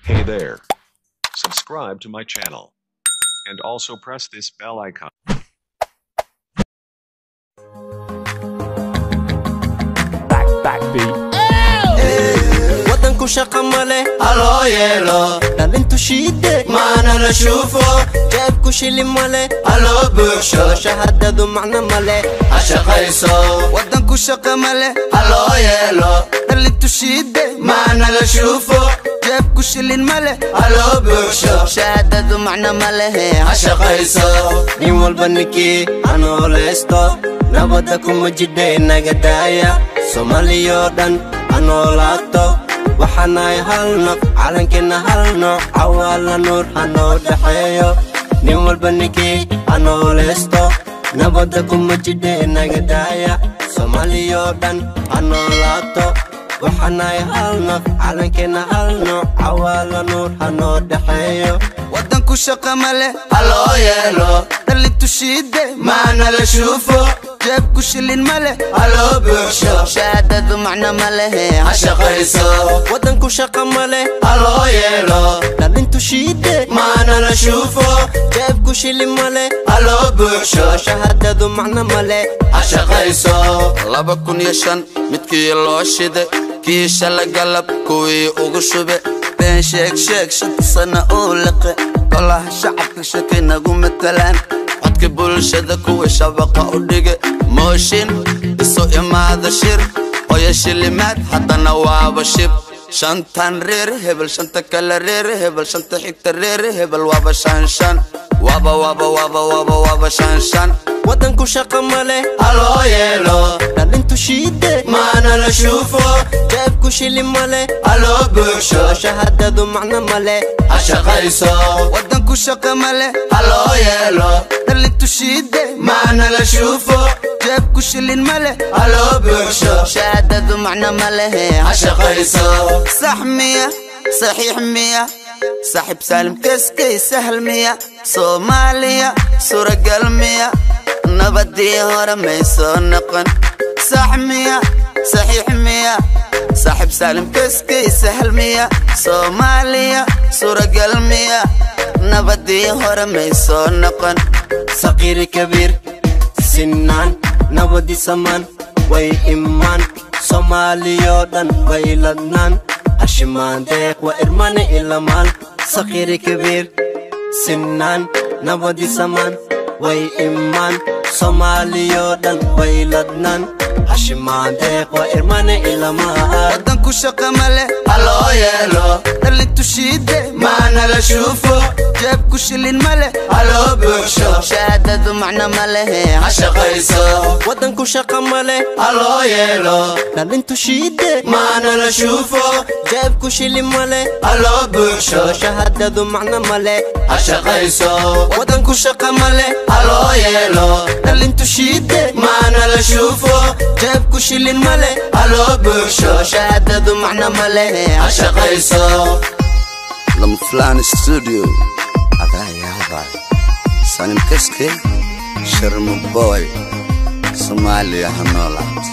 Hey there. Subscribe to my channel. And also press this bell icon. Backbeat. wadanku shaqa male haloo yeelo dhalintu shiide maana la shuufo jeebku shili male haloo buuxsho shahaadadu macno male ha shaqayso wadanku shaqa male haloo yeelo dhalintu shiide maana la shuufo jeebku shilin male haloo buuxsho shahaadadu macno male ha shaqayso nin walba ninkii hanoolaysto nabada kuma jidhe inaga daaya Soomaaliyoo dhan hanoolaato waxaanay hal nooc calankeena hal nooc cawaala nuur hanoo dhaxeeyo nin walba ninkii hanoolaysto nabada kuma jidhe inaga daaya Soomaaliyoo dhan hanoolaato waxaanay hal nooc calankeena hal nooc cawaala nuur hanoo dhaxeeyo wadanku shaqa male haloo yeelo dhalintu shiide maana la shuufo jeebku shilin male haloo buuxsho shahaadadu macno male ha shaqayso wadanku shaqa male haloo yeelo dhalintu shiide maana la shuufo jeebku shilin male haloo buuxsho shahaadadu macno male ha shaqayso 2005 midkii loo shiday kii shala galab kuwii ugu shube been sheeg shanta sano oo laqe golaha shacabka shaki nagu matalaan codka bulshada kuwa shabaqa u dhige mooshin isu imaada shir oya shilimaad haddana waaba shib shantan reer hebel shanta kale reer hebel shanta xigta reer hebel waaba shanshan waaba shanshan wadanku shaqa male haloo yeelo dhalintu shiide maana la shuufo jeebku shili male haloo buuxsho shahaadadu macno male ha shaqayso wadanku shaqa male haloo yeelo dhalintu shiide maana la shuufo jeebku shilin male haloo buuxsho shahaadadu macno male ha shaqayso saxmiya saxiix miya صاحب سالم كسكي سهل ميا صوماليا صورة قلمية نبدي هورا ميسون نقن صح ميا صحيح ميا صاحب سالم كسكي سهل ميا صوماليا صورة قلمية نبدي هورا ميسون نقن صغير كبير سنان نبدي سمان وي إمان صوماليو دان وي لدنان هشمان ديك وإرماني إلمان صغير كبير سنان نبدي سمان وي إمان صوماليو دان وي لدنان هشمان ديك وإرماني إلمان ودنكو شقا مالي haloo yeelo dhalintu shiide maana la shuufo jeebku shilin male haloo buuxsho shahaadadu macno male ha shaqayso wadanku shaqa male haloo yeelo dhalintu shiide maana la shuufo jeebku shilin male haloo buuxsho shahaadadu macno male ha shaqayso wadanku shaqa male haloo yeelo dhalintu shiide maana la shuufo jeebku shilin male haloo buuxsho shahaadadu macno male ha shaqayso lama filaan studio hada sanim kaske sharma boy Soomaaliya hanoolaat